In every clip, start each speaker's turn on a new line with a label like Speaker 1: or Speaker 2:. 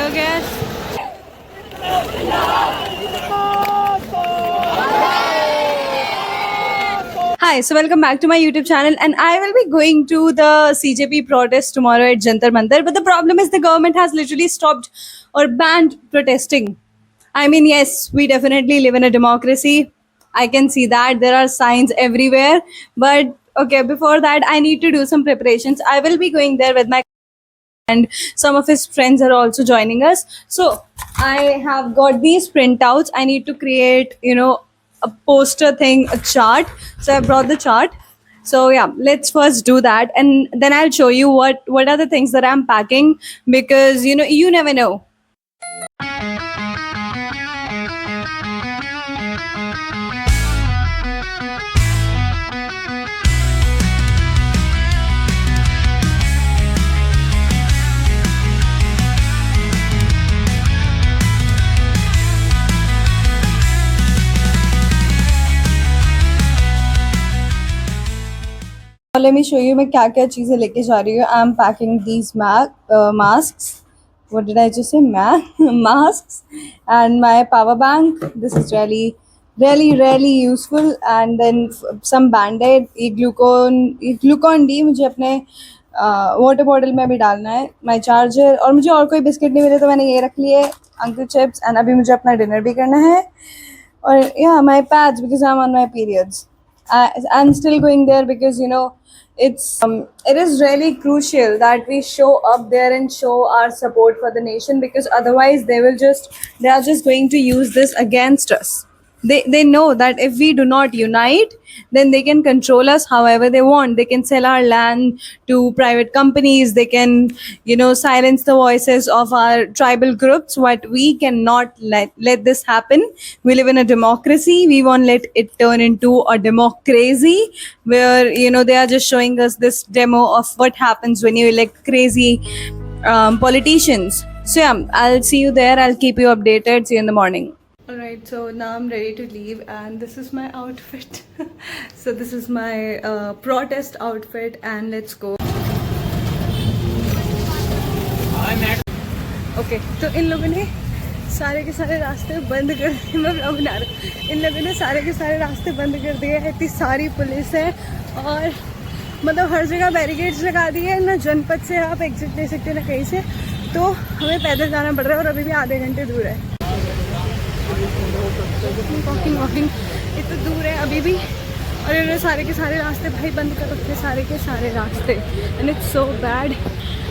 Speaker 1: Hello guys. Hi, so welcome back to my YouTube channel, and I will be going to the CJP protest tomorrow at Jantar Mantar. But the problem is the government has literally stopped or banned protesting. I mean, yes, we definitely live in a democracy. I can see that there are signs everywhere. But okay, before that, I need to do some preparations. I will be going there with my and some of his friends are also joining us. So I have got these printouts. I need to create, a poster thing, a chart. So I brought the chart. So yeah, let's first do that, and then I'll show you what are the things that I'm packing, because you never know. Let me show you मैं क्या क्या चीज़ें लेके जा रही हूँ. I'm packing these masks. What did I just say? Masks and my power bank. This is really useful. And then some band-aid. ये glucon D मुझे अपने वाटर बॉटल में अभी डालना है. My charger और मुझे और कोई बिस्किट नहीं मिले तो मैंने ये रख लिए. Uncle chips. And अभी मुझे अपना डिनर भी करना है. Or yeah, my pads because I'm on my periods. I'm still going there because it is really crucial that we show up there and show our support for the nation, because otherwise they are just going to use this against us. They know that if we do not unite, then they can control us however they want. They can sell our land to private companies. They can silence the voices of our tribal groups. But we cannot let this happen. We live in a democracy. We won't let it turn into a democracy where they are just showing us this demo of what happens when you elect crazy politicians. So yeah, I'll see you there. I'll keep you updated. See you in the morning. Alright, so now I'm ready to leave, and this is my outfit. So this is my protest outfit, and let's go. Okay, तो इन लोगों ने सारे के सारे रास्ते बंद कर दिए. मैं ब्लॉग बना रहा हूँ. इन लोगों ने सारे के सारे रास्ते बंद कर दिए हैं. इतनी सारी पुलिस है और मतलब हर जगह बैरिकेड्स लगा दिए हैं. ना जनपद से आप एग्जिट ले सकते ना कहीं से, तो हमें पैदल जाना पड़ रहा है और अभी भी आधे घंटे दूर है. वॉकिंग इतना दूर है अभी भी, और इन्होंने सारे के सारे रास्ते भाई बंद कर रखे, सारे के सारे रास्ते. And it's so bad.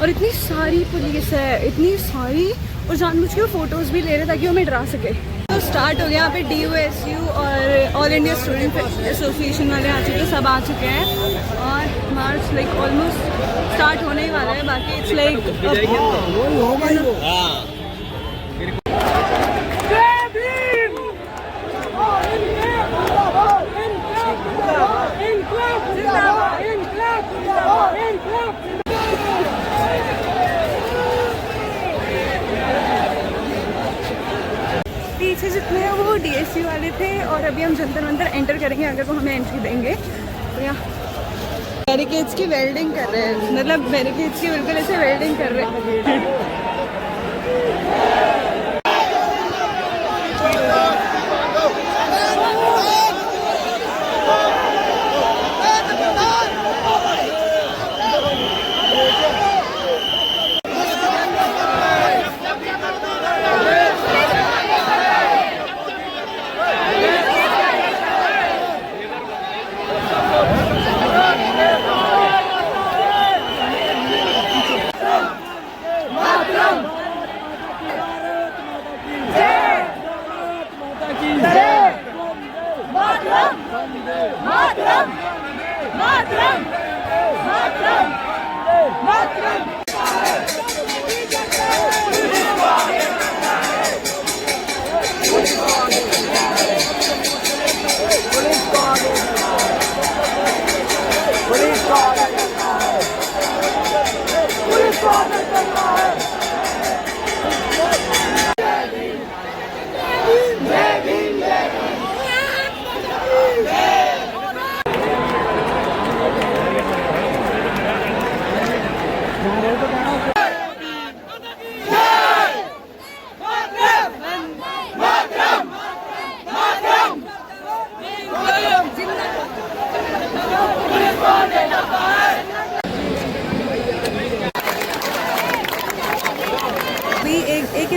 Speaker 1: और इतनी सारी पुलिस है, इतनी सारी, और जानबूझ के वो फोटोज़ भी ले रहे ताकि वो हमें डरा सके. तो स्टार्ट हो गया यहाँ पे. DUSU और ऑल इंडिया स्टूडेंट एसोसिएशन वाले आ चुके हैं, सब आ चुके हैं. और मार्च लाइक ऑलमोस्ट स्टार्ट होने ही वाला है. बाकी इट्स लाइक पीछे जितने हैं वो DSU वाले थे, और अभी हम जंतर मंतर एंटर करेंगे अगर वो हमें एंट्री देंगे. तो यहाँ बैरिकेड्स की वेल्डिंग कर रहे हैं, मतलब बैरिकेड्स की बिल्कुल ऐसे वेल्डिंग कर रहे हैं.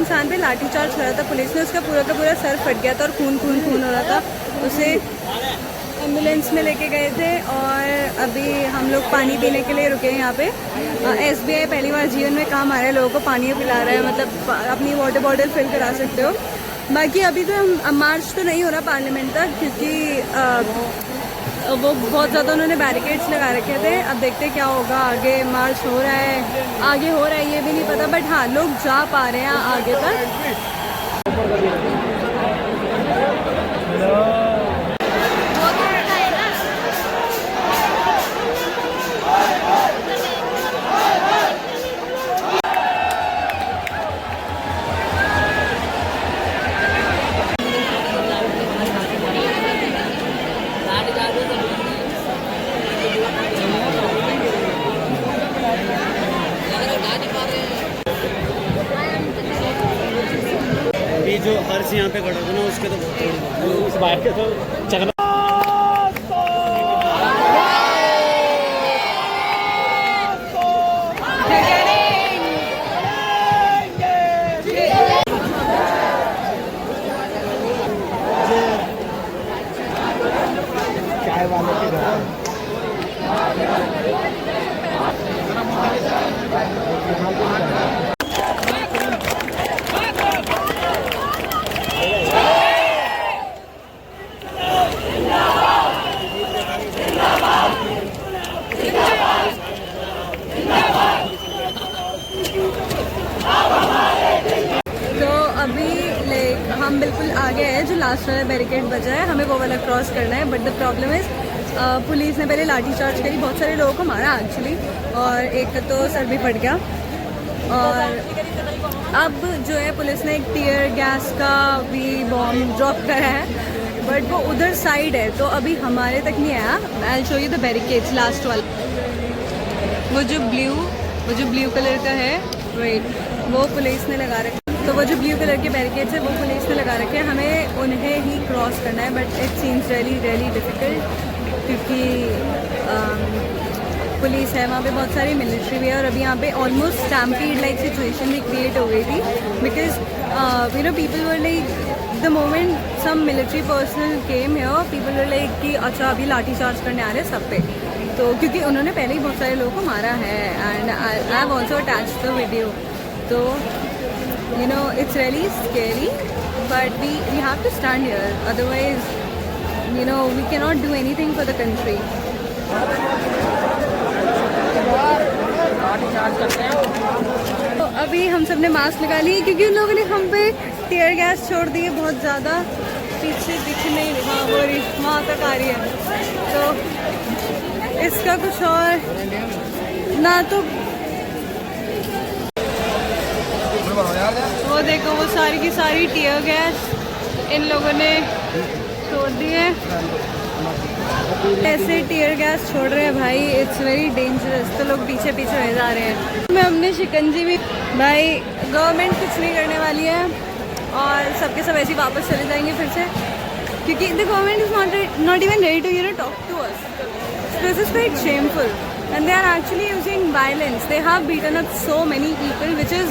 Speaker 1: इंसान पे लाठीचार्ज करा था पुलिस ने, उसका पूरा का पूरा सर फट गया था और खून खून खून हो रहा था। उसे एम्बुलेंस में लेके गए थे और अभी हम लोग पानी पीने के लिए रुके हैं यहाँ पे। SBI पहली बार जीवन में काम आ रहा है, लोगों को पानी पिला रहा है, मतलब अपनी वाटर बॉटल फिल करा सकते हो। बाकी अभी तो हम मार्च तो नहीं हो रहा पार्लियामेंट तक, क्योंकि वो बहुत ज़्यादा उन्होंने बैरिकेड्स लगा रखे थे। अब देखते क्या होगा, आगे मार्च हो रहा है, आगे हो रहा है ये भी नहीं पता, बट हाँ लोग जा पा रहे हैं आगे तक।
Speaker 2: जो हर्ष यहाँ पे खड़ा था ना, उसके तो बहुत उस बाइक के तो चकना। चाय वाले के घर
Speaker 1: हम बिल्कुल आगे हैं, जो लास्ट वाला बैरिकेड बचा है हमें वो वाला क्रॉस करना है। But the problem is police ने पहले लाठी चार्ज करी, बहुत सारे लोगों को मारा एक्चुअली, और एक तो सर भी फट गया। और अब जो है पुलिस ने एक टीयर गैस का भी बॉम्ब ड्रॉप करा है, बट वो उधर साइड है तो अभी हमारे तक नहीं आया। I will show you the barricades last वाला, वो जो ब्लू कलर का है, राइट, वो पुलिस ने लगा रखा। तो वो जो ब्लू कलर के बैरिकेड्स है वो पुलिस ने लगा रखे हैं, हमें उन्हें ही क्रॉस करना है। But it seems really difficult, क्योंकि पुलिस है वहाँ पे, बहुत सारी मिलिट्री भी है, और अभी यहाँ पे ऑलमोस्ट स्टैम्पीड लाइक सिचुएशन भी क्रिएट हो गई थी। Because you know people were like the moment some military personnel came here, people were like कि अच्छा अभी लाठी चार्ज करने आ रहे हैं सब पे। तो क्योंकि उन्होंने पहले ही बहुत सारे लोगों को मारा है, and I have also attached the video. तो you know it's really scary, but we have to stand here, otherwise you know we cannot do anything for the country. तो अभी हम सब ने मास्क लगा लिए, क्योंकि उन लोगों ने हम पे टीयर गैस छोड़ दी है बहुत ज़्यादा। पीछे दिख नहीं रहा, वो वहाँ तक आ रही है, तो इसका कुछ और ना। तो वो देखो, वो सारी की सारी टीयर गैस इन लोगों ने छोड़ दी है। ऐसे टीयर गैस छोड़ रहे हैं भाई, इट्स वेरी डेंजरस। तो लोग पीछे पीछे रह जा रहे हैं। मैं हमने शिकंजी भी, भाई गवर्नमेंट कुछ नहीं करने वाली है और सबके सब ऐसे वापस चले जाएंगे फिर से, क्योंकि the government is not even ready to talk to us. This is quite shameful and they are actually using violence. They have beaten up so many people, which is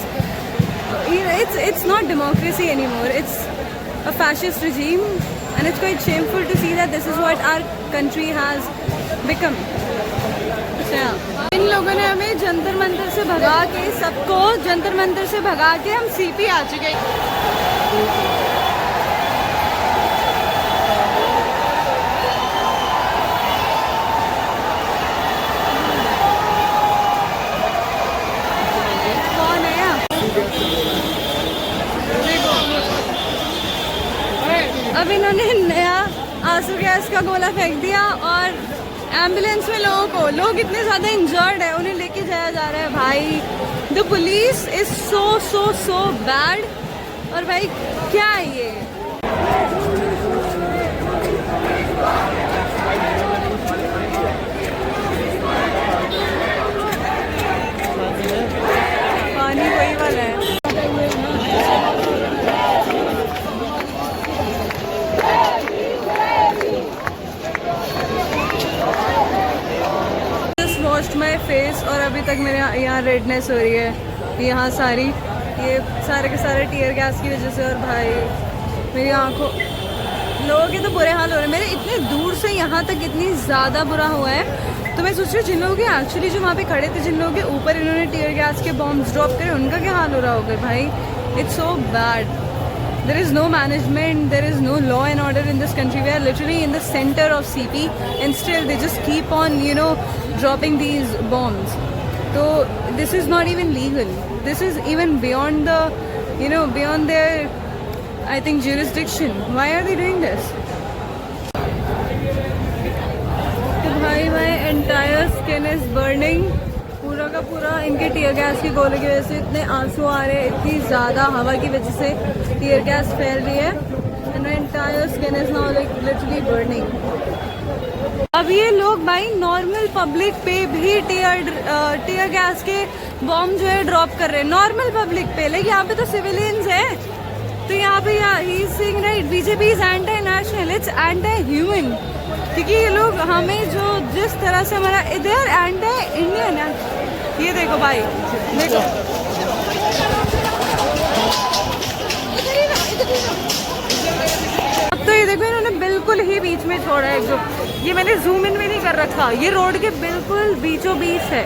Speaker 1: it's not democracy anymore. It's a fascist regime, and it's quite shameful to see that this is what our country has become. इन लोगों ने हमें जंतर मंतर से भगा के, सबको जंतर मंतर से भगा के हम CP आ चुके हैं। अब इन्होंने नया आंसू गैस का गोला फेंक दिया और एम्बुलेंस में लोग इतने ज़्यादा इंजर्ड है, उन्हें लेके जाया जा रहा है। भाई the police is so bad. और भाई क्या है ये, पानी वही वाला है। वॉश्ड माई फेस और अभी तक मेरे यहाँ रेडनेस हो रही है यहाँ सारी। ये सारे के सारे टीयर गैस की वजह से। और भाई मेरी आंखों, लोगों के तो बुरे हाल हो रहे हैं। मेरे इतने दूर से यहाँ तक इतनी ज़्यादा बुरा हुआ है। तो मैं सोच रही हूँ जिन लोगों के एक्चुअली जो वहाँ पे खड़े थे, जिन लोगों के ऊपर इन्होंने टीयर गैस के बॉम्ब्स ड्रॉप करे, उनका क्या हाल हो रहा होगा भाई। It's so bad. There is no management, there is no law and order in this country. We are literally in the center of CP and still they just keep on, dropping these bombs. So this is not even legal. This is even beyond the, beyond their, I think, jurisdiction. Why are they doing this? तो भाई my entire skin is burning. पूरा का पूरा इनके tear gas की गोले की वजह से इतने आंसू आ रहे हैं, इतनी ज़्यादा हवा की वजह से टीयर गैस फैल रही है। And my entire skin is now like literally burning. अब ये लोग भाई नॉर्मल पब्लिक पे भी टीयर गैस के बॉम्ब जो है ड्रॉप कर रहे हैं, नॉर्मल पब्लिक पे। लेकिन यहाँ पे तो सिविलियंस है। तो यहाँ पे he is saying right, BJP is anti national, it's anti human. क्योंकि ये लोग हमें जो जिस तरह से हमारा इधर एंटी इंडियन है। ये देखो भाई, देखो अब तो ये देखो इन्होंने बिल्कुल ही बीच में छोड़ा है ग्रुप। ये मैंने जूम इन भी नहीं कर रखा, ये रोड के बिल्कुल बीचों बीच है।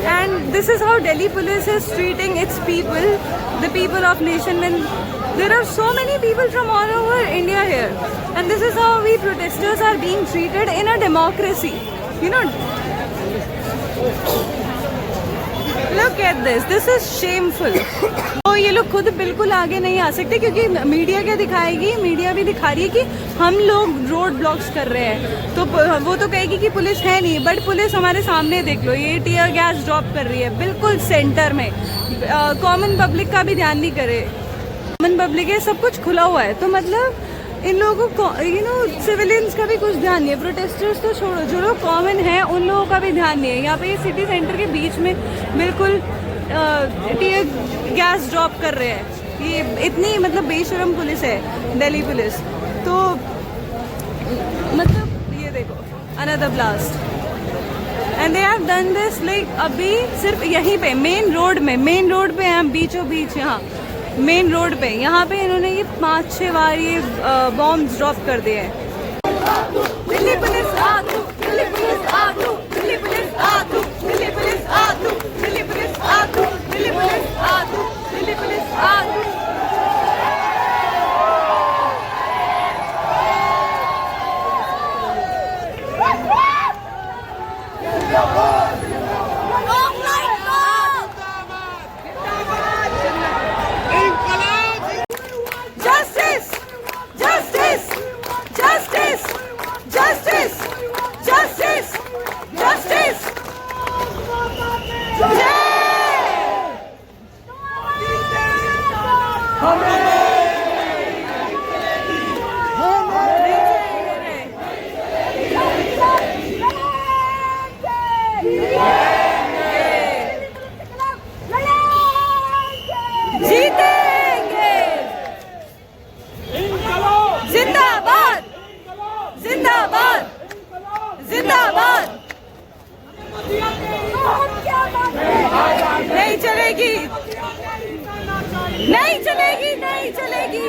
Speaker 1: And this is how Delhi police is treating it's people, the people of nation. And there are so many people from all over India here, and this is how we protesters are being treated in a democracy. Look at this. This is shameful. तो ये लोग खुद बिल्कुल आगे नहीं आ सकते क्योंकि media क्या दिखाएगी, मीडिया भी दिखा रही है कि हम लोग रोड ब्लॉक्स कर रहे हैं। तो वो तो कहेगी कि पुलिस है नहीं, बट पुलिस हमारे सामने देख लो, ये टीयर गैस ड्रॉप कर रही है बिल्कुल सेंटर में। कॉमन पब्लिक का भी ध्यान नहीं करे, कॉमन पब्लिक है, सब कुछ खुला हुआ है। तो मतलब इन लोगों को सिविलियंस का भी कुछ ध्यान नहीं है। प्रोटेस्टर्स तो छोड़ो, जो लोग कॉमन है उन लोगों का भी ध्यान नहीं है। यहाँ पे सिटी सेंटर के बीच में बिल्कुल टीयर गैस ड्रॉप कर रहे हैं। ये इतनी मतलब बेशरम पुलिस है दिल्ली पुलिस। तो मतलब ये देखो, another blast. And they have done this like अभी सिर्फ यहीं पे मेन रोड पे हैं, बीचों बीच यहाँ मेन रोड पे, यहाँ पे इन्होंने ये 5-6 बार ये बॉम्ब ड्रॉप कर दिए हैं। दिल्ली पुलिस आतू, दिल्ली पुलिस आतू, दिल्ली पुलिस आतू, दिल्ली पुलिस आतू, दिल्ली पुलिस आतू, दिल्ली पुलिस आतू, दिल्ली पुलिस आतू। नहीं चलेगी, नहीं चलेगी।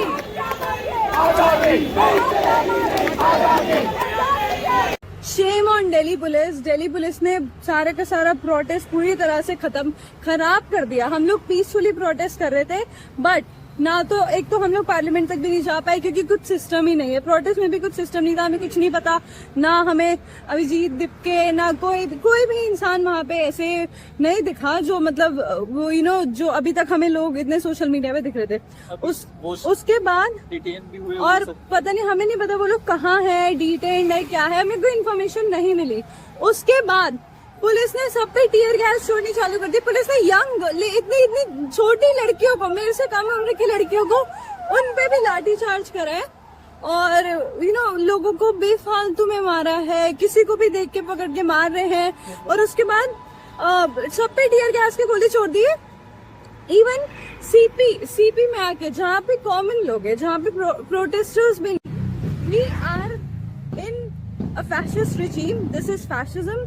Speaker 1: Shame on Delhi police. Delhi police ने सारे का सारा प्रोटेस्ट पूरी तरह से खराब कर दिया। हम लोग पीसफुली प्रोटेस्ट कर रहे थे, बट ना तो एक तो हम लोग पार्लियामेंट तक भी नहीं जा पाए क्योंकि कुछ सिस्टम ही नहीं है। प्रोटेस्ट में भी कुछ सिस्टम नहीं था, हमें कुछ नहीं पता, ना हमें अभिजीत दिपके ना कोई भी इंसान वहाँ पे ऐसे नहीं दिखा जो मतलब वो जो अभी तक हमें लोग इतने सोशल मीडिया पे दिख रहे थे। उसके बाद
Speaker 3: डिटेन भी हुए
Speaker 1: और पता नहीं, हमें नहीं पता वो लोग कहाँ है, डिटेन्ड है, क्या है, हमें कोई इन्फॉर्मेशन नहीं मिली। उसके बाद पुलिस ने सब पे टीयर गैस छोड़नी चालू कर दी। पुलिस ने यंग इतनी छोटी लड़कियों को, मेरे से कम उम्र की लड़कियों को, उन पे भी लाठी चार्ज करा है और लोगों को बेफालतू में मारा है, किसी को भी देख के पकड़ के मार रहे हैं। और उसके बाद सब पे टीयर गैस की गोली छोड़ दी है। इवन सीपी में आके, जहाँ पे कॉमन लोग हैं, जहाँ पे प्रोटेस्टर्स भी, we are in a fascist regime. This is fascism,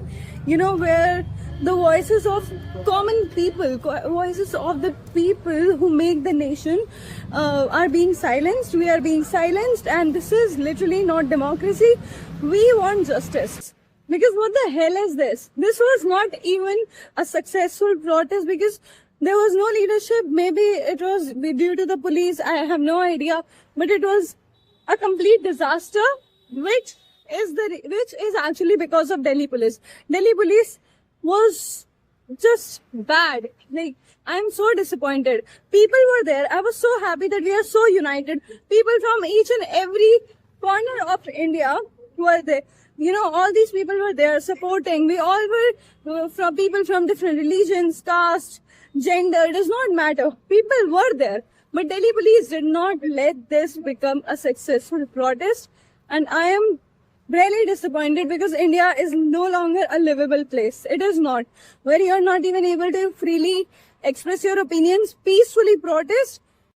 Speaker 1: where the voices of common people, voices of the people who make the nation are being silenced. We are being silenced, and this is literally not democracy. We want justice. Because what the hell is this? This was not even a successful protest because there was no leadership. Maybe it was due to the police. I have no idea. But it was a complete disaster, which is actually because of Delhi police. Delhi police was just bad. Like, I'm so disappointed. People were there. I was so happy that we are so united. People from each and every corner of India were there. You know, all these people were there supporting. We all were from people from different religions, caste, gender. It does not matter. People were there. But Delhi police did not let this become a successful protest. And I am really disappointed because India is no longer a livable place. It is not. Where you are not even able to freely express your opinions, peacefully protest.